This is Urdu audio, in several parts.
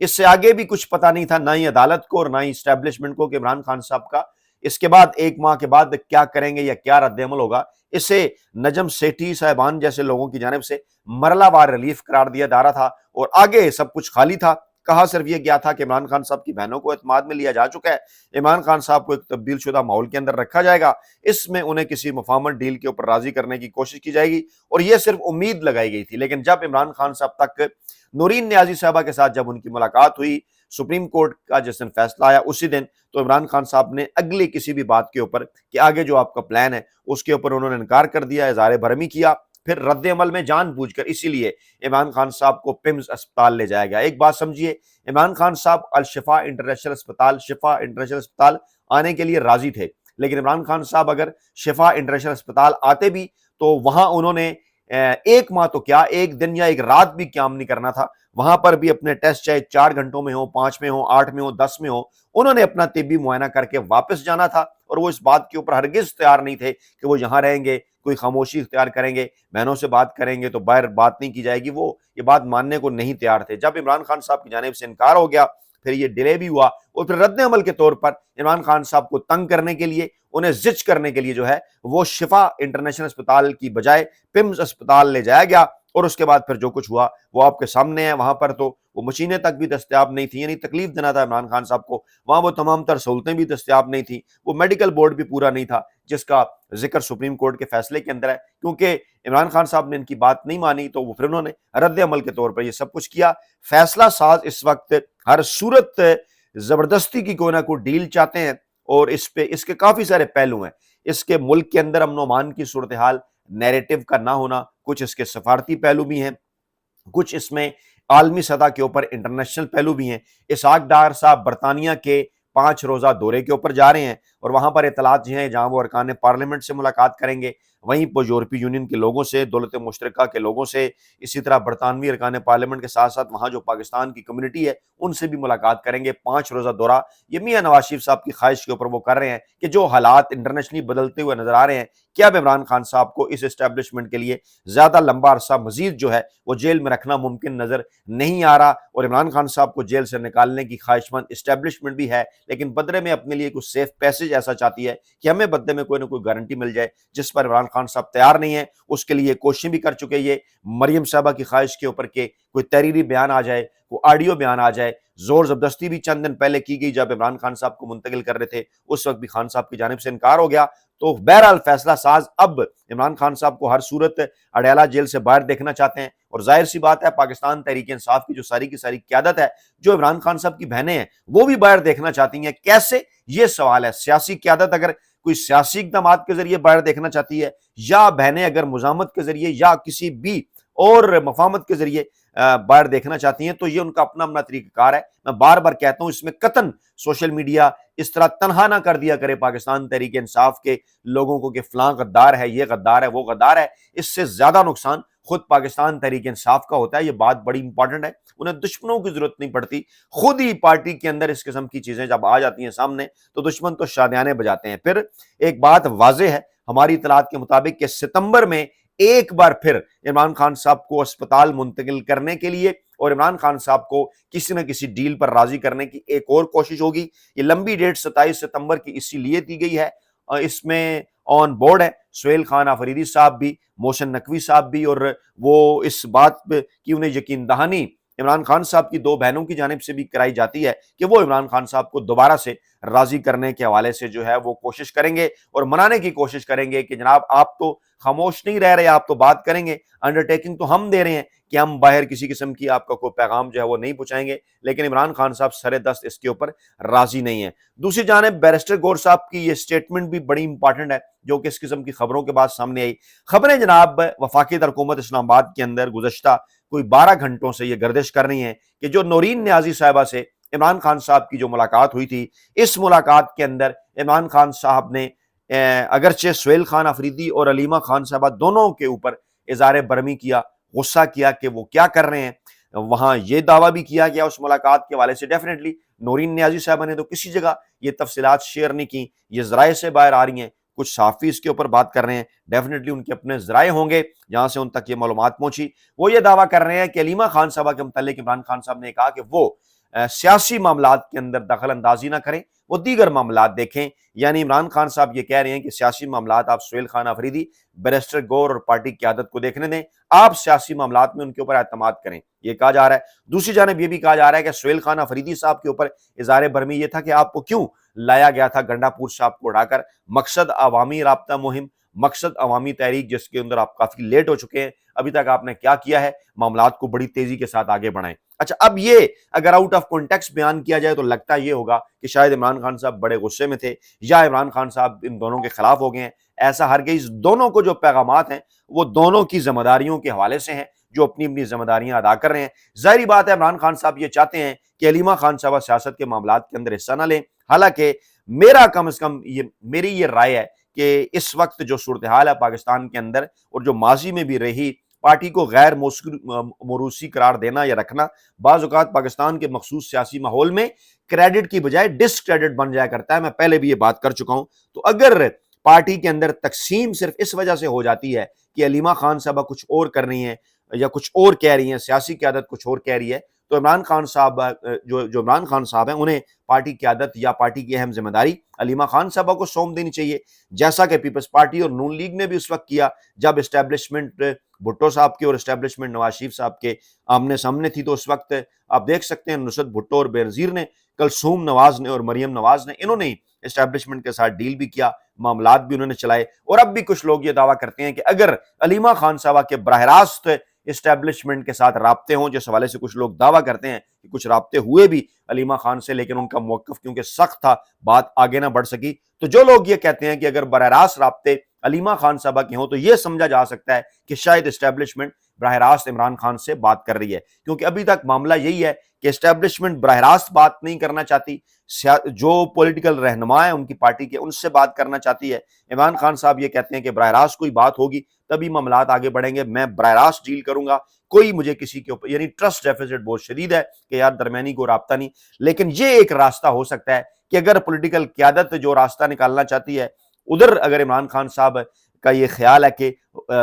اس سے آگے بھی کچھ پتہ نہیں تھا، نہ ہی عدالت کو اور نہ ہی اسٹیبلشمنٹ کو، کہ عمران خان صاحب کا اس کے بعد 1 ماہ کے بعد کیا کریں گے یا کیا رد عمل ہوگا۔ اسے نجم سیٹھی صاحبان جیسے لوگوں کی جانب سے مرحلہ وار ریلیف قرار دیا جا رہا تھا، اور آگے سب کچھ خالی تھا۔ کہا صرف یہ گیا تھا کہ عمران خان صاحب کی بہنوں کو اعتماد میں لیا جا چکا ہے، عمران خان صاحب کو ایک تبدیل شدہ ماحول کے اندر رکھا جائے گا، اس میں انہیں کسی مفاہمت ڈیل کے اوپر راضی کرنے کی کوشش کی جائے گی، اور یہ صرف امید لگائی گئی تھی۔ لیکن جب عمران خان صاحب تک نورین نیازی صاحبہ کے ساتھ جب ان کی ملاقات ہوئی، سپریم کورٹ کا جس دن فیصلہ آیا اسی دن، تو عمران خان صاحب نے اگلی کسی بھی بات کے اوپر کہ آگے جو آپ کا پلان ہے اس کے اوپر انہوں نے انکار کر دیا، اظہار برہمی کیا۔ پھر رد عمل میں جان بوجھ کر اسی لیے عمران خان صاحب کو پمز اسپتال لے جایا گیا۔ ایک بات سمجھیے، عمران خان صاحب الشفا انٹرنیشنل اسپتال، شفا انٹرنیشنل اسپتال آنے کے لیے راضی تھے، لیکن عمران خان صاحب اگر شفا انٹرنیشنل اسپتال آتے بھی تو وہاں انہوں نے 1 ماہ تو کیا، 1 دن یا 1 رات بھی قیام نہیں کرنا تھا۔ وہاں پر بھی اپنے ٹیسٹ چاہے 4 گھنٹوں میں ہو، 5 میں ہو، 8 میں ہو، 10 میں ہو، انہوں نے اپنا طبی معائنہ کر کے واپس جانا تھا، اور وہ اس بات کے اوپر ہرگز تیار نہیں تھے کہ وہ یہاں رہیں گے، کوئی خاموشی اختیار کریں گے، بہنوں سے بات کریں گے تو باہر بات نہیں کی جائے گی، وہ یہ بات ماننے کو نہیں تیار تھے۔ جب عمران خان صاحب کی جانب سے انکار ہو گیا، پھر یہ ڈیلے بھی ہوا، اور پھر رد عمل کے طور پر عمران خان صاحب کو تنگ کرنے کے لیے، انہیں زچ کرنے کے لیے جو ہے وہ شفا انٹرنیشنل اسپتال کی بجائے پمز اسپتال لے جایا گیا، اور اس کے بعد پھر جو کچھ ہوا وہ آپ کے سامنے ہے۔ وہاں پر تو وہ مشینیں تک بھی دستیاب نہیں تھیں، یعنی تکلیف دینا تھا عمران خان صاحب کو، وہاں وہ تمام تر سہولتیں بھی دستیاب نہیں تھیں، وہ میڈیکل بورڈ بھی پورا نہیں تھا جس کا ذکر سپریم کورٹ کے فیصلے کے اندر ہے۔ کیونکہ عمران خان صاحب نے ان کی بات نہیں مانی تو وہ پھر انہوں نے رد عمل کے طور پر یہ سب کچھ کیا۔ فیصلہ ساز اس وقت ہر صورت زبردستی کی کوئی نہ کوئی ڈیل چاہتے ہیں، اور اس کے کافی سارے پہلو ہیں۔ اس کے ملک کے اندر امن و امان کی صورتحال، نیریٹو کا نہ ہونا، کچھ اس کے سفارتی پہلو بھی ہیں، کچھ اس میں عالمی سطح کے اوپر انٹرنیشنل پہلو بھی ہیں۔ اسحاق ڈار صاحب برطانیہ کے 5 روزہ دورے کے اوپر جا رہے ہیں، اور وہاں پر اطلاعات جو ہیں جہاں وہ ارکان پارلیمنٹ سے ملاقات کریں گے، وہیں پر یورپی یونین کے لوگوں سے، دولت مشترکہ کے لوگوں سے، اسی طرح برطانوی ارکان پارلیمنٹ کے ساتھ ساتھ وہاں جو پاکستان کی کمیونٹی ہے ان سے بھی ملاقات کریں گے۔ 5 روزہ دورہ یہ میاں نواز شریف صاحب کی خواہش کے اوپر وہ کر رہے ہیں کہ جو حالات انٹرنیشنلی بدلتے ہوئے نظر آ رہے ہیں، کیا اب عمران خان صاحب کو اس اسٹیبلشمنٹ کے لیے زیادہ لمبا عرصہ مزید جو ہے وہ جیل میں رکھنا ممکن نظر نہیں آ رہا، اور عمران خان صاحب کو جیل سے نکالنے کی خواہش مند اسٹیبلشمنٹ بھی ہے، لیکن بدلے میں اپنے لیے کچھ سیف پیسج ایسا چاہتی ہے کہ ہمیں بدلے میں کوئی نہ کوئی گارنٹی مل جائے، جس پر عمران خان صاحب تیار نہیں ہے۔ اس کے لیے کوششیں بھی کر چکے، یہ مریم صاحبہ کی خواہش کے اوپر کہ کوئی تحریری بیان آ جائے، کوئی آڈیو بیان آ جائے، زور زبردستی بھی چند دن پہلے کی گئی جب عمران خان صاحب کو منتقل کر رہے تھے، اس وقت بھی خان صاحب کی جانب سے انکار ہو گیا۔ تو بہرحال فیصلہ ساز اب عمران خان صاحب کو ہر صورت اڈیالہ جیل سے باہر دیکھنا چاہتے ہیں، اور ظاہر سی بات ہے پاکستان تحریک انصاف کی جو ساری کی ساری قیادت ہے، جو عمران خان صاحب کی بہنیں ہیں وہ بھی باہر دیکھنا چاہتی ہیں۔ کیسے؟ یہ سوال ہے۔ سیاسی قیادت اگر کوئی سیاسی اقدامات کے ذریعے باہر دیکھنا چاہتی ہے، یا بہنیں اگر مزاحمت کے ذریعے یا کسی بھی اور مفاہمت کے ذریعے باہر دیکھنا چاہتی ہیں، تو یہ ان کا اپنا اپنا طریقہ کار ہے۔ میں بار بار کہتا ہوں، اس میں قطعاً سوشل میڈیا اس طرح تنہا نہ کر دیا کرے پاکستان تحریک انصاف کے لوگوں کو کہ فلاں غدار ہے، یہ غدار ہے، وہ غدار ہے۔ اس سے زیادہ نقصان خود پاکستان تحریک انصاف کا ہوتا ہے۔ یہ بات بڑی امپورٹنٹ ہے، انہیں دشمنوں کی ضرورت نہیں پڑتی، خود ہی پارٹی کے اندر اس قسم کی چیزیں جب آ جاتی ہیں سامنے تو دشمن تو شادیانے بجاتے ہیں۔ پھر ایک بات واضح ہے ہماری اطلاعات کے مطابق کہ ستمبر میں ایک بار پھر عمران خان صاحب کو اسپتال منتقل کرنے کے لیے اور عمران خان صاحب کو کسی نہ کسی ڈیل پر راضی کرنے کی ایک اور کوشش ہوگی۔ یہ لمبی ڈیٹ 27 ستمبر کی اسی لیے دی گئی ہے، اس میں آن بورڈ ہے سہیل خان آفریدی صاحب بھی، محسن نقوی صاحب بھی، اور وہ اس بات کی انہیں یقین دہانی عمران خان صاحب کی 2 بہنوں کی جانب سے بھی کرائی جاتی ہے کہ وہ عمران خان صاحب کو دوبارہ سے راضی کرنے کے حوالے سے جو ہے وہ کوشش کریں گے اور منانے کی کوشش کریں گے کہ جناب آپ تو خاموش نہیں رہ رہے، آپ تو بات کریں گے، انڈرٹیکنگ تو ہم دے رہے ہیں کہ ہم باہر کسی قسم کی آپ کا کوئی پیغام جو ہے وہ نہیں پہنچائیں گے، لیکن عمران خان صاحب سرے دست اس کے اوپر راضی نہیں ہیں۔ دوسری جانب بیرسٹر گور صاحب کی یہ سٹیٹمنٹ بھی بڑی امپارٹنٹ ہے جو کہ اس قسم کی خبروں کے بعد سامنے آئی۔ خبریں جناب وفاقی حکومت اسلام آباد کے اندر گزشتہ کوئی 12 گھنٹوں سے یہ گردش کر رہی ہیں کہ جو نورین نیازی صاحبہ سے عمران خان صاحب کی جو ملاقات ہوئی تھی، اس ملاقات کے اندر عمران خان صاحب نے اگرچہ سہیل خان آفریدی اور علیمہ خان صاحبہ دونوں کے اوپر اظہار برہمی کیا، غصہ کیا کہ وہ کیا کر رہے ہیں، وہاں یہ دعویٰ بھی کیا گیا اس ملاقات کے حوالے سے۔ ڈیفینیٹلی نورین نیازی صاحبہ نے تو کسی جگہ یہ تفصیلات شیئر نہیں کی، یہ ذرائع سے باہر آ رہی ہیں، کچھ صحافی اس کے اوپر بات کر رہے ہیں، ڈیفینیٹلی ان کے اپنے ذرائع ہوں گے جہاں سے ان تک یہ معلومات پہنچی۔ وہ یہ دعویٰ کر رہے ہیں کہ علیمہ خان صاحبہ کے متعلق عمران خان صاحب نے کہا کہ وہ سیاسی معاملات کے اندر دخل اندازی نہ کریں، وہ دیگر معاملات دیکھیں۔ یعنی عمران خان صاحب یہ کہہ رہے ہیں کہ سیاسی معاملات آپ سہیل خان آفریدی، بیرسٹر گور اور پارٹی قیادت کو دیکھنے دیں، آپ سیاسی معاملات میں ان کے اوپر اعتماد کریں، یہ کہا جا رہا ہے۔ دوسری جانب یہ بھی کہا جا رہا ہے کہ سہیل خان آفریدی صاحب کے اوپر اظہار برہمی یہ تھا کہ آپ کو کیوں لایا گیا تھا گنڈا پور صاحب کو اڑا کر، مقصد عوامی رابطہ مہم، مقصد عوامی تحریک، جس کے اندر آپ کافی لیٹ ہو چکے ہیں، ابھی تک آپ نے کیا کیا ہے؟ معاملات کو بڑی تیزی کے ساتھ آگے بڑھائیں۔ اچھا، اب یہ اگر آؤٹ آف کانٹیکسٹ بیان کیا جائے تو لگتا یہ ہوگا کہ شاید عمران خان صاحب بڑے غصے میں تھے یا عمران خان صاحب ان دونوں کے خلاف ہو گئے ہیں۔ ایسا ہرگز، دونوں کو جو پیغامات ہیں وہ دونوں کی ذمہ داریوں کے حوالے سے ہیں، جو اپنی اپنی ذمہ داریاں ادا کر رہے ہیں۔ ظاہری بات ہے عمران خان صاحب یہ چاہتے ہیں کہ علیمہ خان صاحبہ سیاست کے معاملات کے اندر حصہ نہ لیں، حالانکہ میرا کم از کم میری یہ رائے ہے کہ اس وقت جو صورتحال ہے پاکستان کے اندر، اور جو ماضی میں بھی رہی، پارٹی کو غیر موروثی قرار دینا یا رکھنا بعض اوقات پاکستان کے مخصوص سیاسی ماحول میں کریڈٹ کی بجائے ڈس کریڈٹ بن جایا کرتا ہے۔ میں پہلے بھی یہ بات کر چکا ہوں۔ تو اگر پارٹی کے اندر تقسیم صرف اس وجہ سے ہو جاتی ہے کہ علیمہ خان صاحبہ کچھ اور کر رہی ہیں یا کچھ اور کہہ رہی ہیں، سیاسی قیادت کچھ اور کہہ رہی ہے، تو عمران خان صاحب جو عمران خان صاحب ہیں، انہیں پارٹی قیادت یا پارٹی کی اہم ذمہ داری علیمہ خان صاحبہ کو سونپ دینی چاہیے، جیسا کہ پیپلز پارٹی اور نون لیگ نے بھی اس وقت کیا جب اسٹیبلشمنٹ بھٹو صاحب کے اور اسٹیبلشمنٹ نواز شریف صاحب کے آمنے سامنے تھی۔ تو اس وقت آپ دیکھ سکتے ہیں نصرت بھٹو اور بینظیر نے، کلثوم نواز نے اور مریم نواز نے، انہوں نے اسٹیبلشمنٹ کے ساتھ ڈیل بھی کیا، معاملات بھی انہوں نے چلائے۔ اور اب بھی کچھ لوگ یہ دعویٰ کرتے ہیں کہ اگر علیمہ خان صاحبہ کے براہ راست اسٹیبلشمنٹ کے ساتھ رابطے ہوں، جس حوالے سے کچھ لوگ دعویٰ کرتے ہیں کہ کچھ رابطے ہوئے بھی علیمہ خان سے، لیکن ان کا موقف کیونکہ سخت تھا، بات آگے نہ بڑھ سکی۔ تو جو لوگ یہ کہتے ہیں کہ اگر براہ راست رابطے علیمہ خان صاحبہ کے ہوں تو یہ سمجھا جا سکتا ہے کہ شاید اسٹیبلشمنٹ براہ راست عمران خان سے بات کر رہی ہے، کیونکہ ابھی تک معاملہ یہی ہے کہ اسٹیبلشمنٹ براہ راست بات نہیں کرنا چاہتی، جو پولیٹیکل رہنما ہیں ان کی پارٹی کے، ان سے بات کرنا چاہتی ہے۔ عمران خان صاحب یہ کہتے ہیں کہ براہ راست کوئی بات ہوگی تبھی معاملات آگے بڑھیں گے، میں براہ راست ڈیل کروں گا، کوئی مجھے کسی کے اوپر، یعنی ٹرسٹ ڈیفیسٹ بہت شدید ہے کہ یار درمیانی کو رابطہ نہیں۔ لیکن یہ ایک راستہ ہو سکتا ہے کہ اگر پولیٹیکل قیادت جو راستہ نکالنا چاہتی ہے، ادھر اگر عمران خان صاحب کا یہ خیال ہے کہ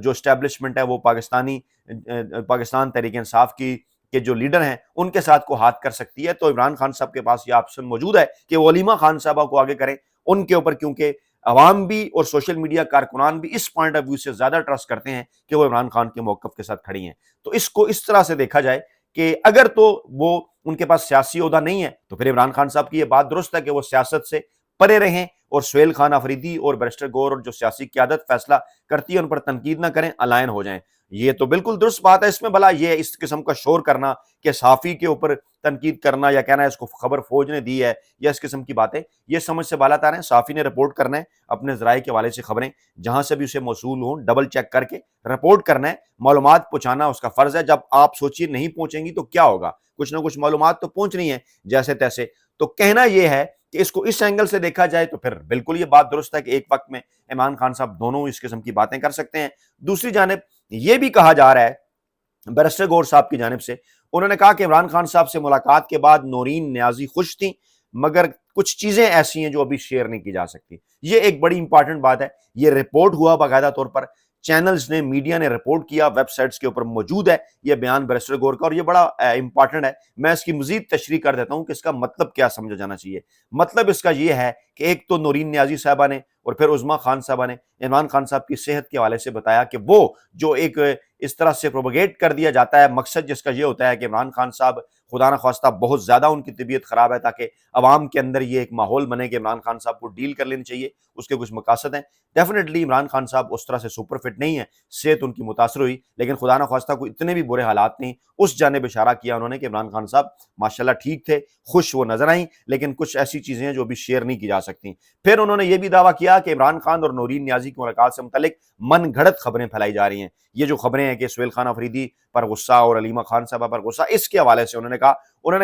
جو اسٹیبلشمنٹ ہے وہ پاکستان تحریک انصاف کی کے جو لیڈر ہیں ان کے ساتھ کو ہاتھ کر سکتی ہے، تو عمران خان صاحب کے پاس یہ آپشن موجود ہے کہ وہ علیمہ خان صاحبہ کو آگے کریں ان کے اوپر، کیونکہ عوام بھی اور سوشل میڈیا کارکنان بھی اس پوائنٹ آف ویو سے زیادہ ٹرسٹ کرتے ہیں کہ وہ عمران خان کے موقف کے ساتھ کھڑی ہیں۔ تو اس کو اس طرح سے دیکھا جائے کہ اگر تو وہ ان کے پاس سیاسی عہدہ نہیں ہے تو پھر عمران خان صاحب کی یہ بات درست ہے کہ وہ سیاست سے پرے رہیں اور سہیل خان آفریدی اور بیرسٹر گور اور جو سیاسی قیادت فیصلہ کرتی ہے ان پر تنقید نہ کریں، الائن ہو جائیں۔ یہ تو بالکل درست بات ہے، اس میں بھلا یہ اس قسم کا شور کرنا کہ صحافی کے اوپر تنقید کرنا یا کہنا ہے اس کو خبر فوج نے دی ہے یا اس قسم کی باتیں، یہ سمجھ سے بالا تر ہیں۔ صحافی نے رپورٹ کرنا ہے اپنے ذرائع کے حوالے سے، خبریں جہاں سے بھی اسے موصول ہوں ڈبل چیک کر کے رپورٹ کرنا ہے، معلومات پہنچانا اس کا فرض ہے۔ جب آپ سوچیے نہیں پہنچیں گی تو کیا ہوگا، کچھ نہ کچھ معلومات تو پہنچ رہی ہیں جیسے تیسے۔ تو کہنا یہ ہے کہ اس کو اس اینگل سے دیکھا جائے تو پھر بالکل یہ بات درست ہے کہ ایک وقت میں عمران خان صاحب دونوں اس قسم کی باتیں کر سکتے ہیں۔ دوسری جانب یہ بھی کہا جا رہا ہے بیرسٹر گور صاحب کی جانب سے، انہوں نے کہا کہ عمران خان صاحب سے ملاقات کے بعد نورین نیازی خوش تھیں، مگر کچھ چیزیں ایسی ہیں جو ابھی شیئر نہیں کی جا سکتی۔ یہ ایک بڑی امپارٹنٹ بات ہے، یہ رپورٹ ہوا باقاعدہ طور پر، چینلز نے، میڈیا نے رپورٹ کیا، ویب سائٹس کے اوپر موجود ہے یہ بیان بیرسٹر گور کا، اور یہ بڑا امپارٹنٹ ہے۔ میں اس کی مزید تشریح کر دیتا ہوں کہ اس کا مطلب کیا سمجھا جانا چاہیے۔ مطلب اس کا یہ ہے کہ ایک تو نورین نیازی صاحبہ نے اور پھر عظمیٰ خان صاحبہ نے عمران خان صاحب کی صحت کے حوالے سے بتایا کہ وہ جو ایک اس طرح سے پروپیگیٹ کر دیا جاتا ہے، مقصد جس کا یہ ہوتا ہے کہ عمران خان صاحب خدا نخواستہ بہت زیادہ ان کی طبیعت خراب ہے تاکہ عوام کے اندر یہ ایک ماحول بنے کہ عمران خان صاحب کو ڈیل کر لینی چاہیے، اس کے کچھ مقاصد ہیں۔ ڈیفینیٹلی عمران خان صاحب اس طرح سے سپر فٹ نہیں ہے، صحت ان کی متاثر ہوئی، لیکن خدا نخواستہ کوئی اتنے بھی برے حالات نہیں۔ اس جانب اشارہ کیا انہوں نے کہ عمران خان صاحب ماشاءاللہ ٹھیک تھے، خوش وہ نظر آئیں، لیکن کچھ ایسی چیزیں ہیں جو ابھی شیئر نہیں کی جا سکتی۔ پھر انہوں نے یہ بھی دعویٰ کیا کہ عمران خان اور نورین نیازی کی ملاقات سے متعلق من گھڑت خبریں پھیلائی جا رہی ہیں۔ یہ جو خبریں ہیں کہ سہیل خان آفریدی پر غصہ اور علیمہ خان صاحبہ پر غصہ، اس کے حوالے سے انہوں نے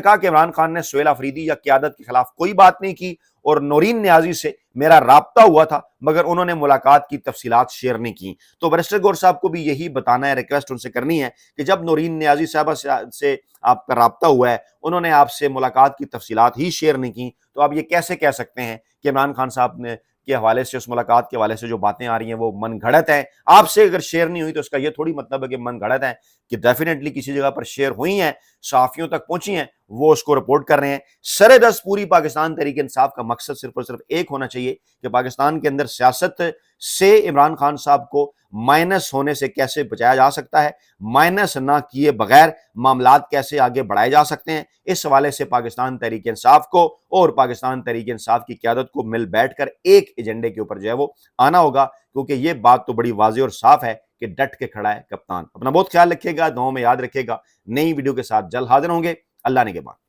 کہا کہ عمران خان نے سہیل آفریدی یا قیادت کے خلاف کوئی بات نہیں کی، اور نورین نیازی سے میرا رابطہ ہوا تھا مگر انہوں نے ملاقات کی تفصیلات شیئر نہیں کی۔ تو بیرسٹر گور صاحب کو بھی یہی بتانا ہے، ریکویسٹ ان سے کرنی ہے کہ جب نورین نیازی صاحبہ سے آپ کا رابطہ ہوا ہے، انہوں نے آپ سے ملاقات کی تفصیلات ہی شیئر نہیں کی، تو آپ یہ کیسے کہہ سکتے ہیں کہ عمران خان صاحب کے حوالے سے, اس ملاقات کے حوالے سے جو باتیں آ رہی ہیں وہ من گھڑت ہیں. آپ سے اگر شیئر نہیں ہوئی تو اس کا یہ تھوڑی مطلب ہے کہ من گھڑت ہیں, کہ ڈیفینیٹلی کسی جگہ پر شیئر ہوئی ہیں, صحافیوں تک پہنچی ہیں, وہ اس کو رپورٹ کر رہے ہیں. سر دست پوری پاکستان تحریک انصاف کا مقصد صرف اور صرف ایک ہونا چاہیے کہ پاکستان کے اندر سیاست سے عمران خان صاحب کو مائنس ہونے سے کیسے بچایا جا سکتا ہے, مائنس نہ کیے بغیر معاملات کیسے آگے بڑھائے جا سکتے ہیں. اس حوالے سے پاکستان تحریک انصاف کو اور پاکستان تحریک انصاف کی قیادت کو مل بیٹھ کر ایک ایجنڈے کے اوپر جو ہے وہ آنا ہوگا, کیونکہ یہ بات تو بڑی واضح اور صاف ہے کہ ڈٹ کے کھڑا ہے کپتان. اپنا بہت خیال رکھیے گا, دعاؤں میں یاد رکھیے گا. نئی ویڈیو کے ساتھ جلد حاضر ہوں گے. اللہ نے کے بعد.